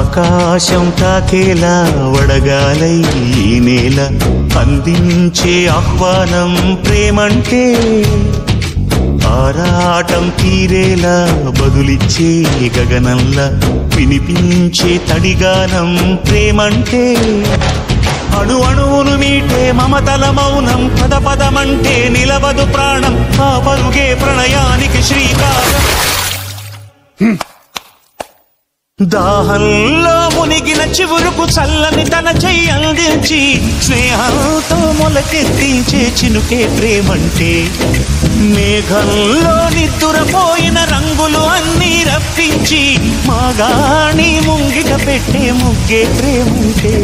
ఆకాశం తాకేలా వడగాలై ఈ నేల అందించే ఆహ్వానం ప్రేమంటే ఆరాటం తీరేలా బదులిచ్చే గగనంలా వినిపించే తడిగానం ప్రేమంటే అణు అణువును మీటే మమతల మౌనం పద పదమంటే నిలవదు ప్రాణం ఆ పరుగే ప్రణయానికి శ్రీకారం దాహంలో మునిగిన చివురుకు చల్లని తన చెయ్యి అందించి స్నేహంతో మొలకెత్తించే చినుకే ప్రేమంటే మేఘంలో నిద్దురపోయిన రంగులు అన్నీ రప్పించి మాగాణి ముంగిట పెట్టే ముగ్గే ప్రేమంటే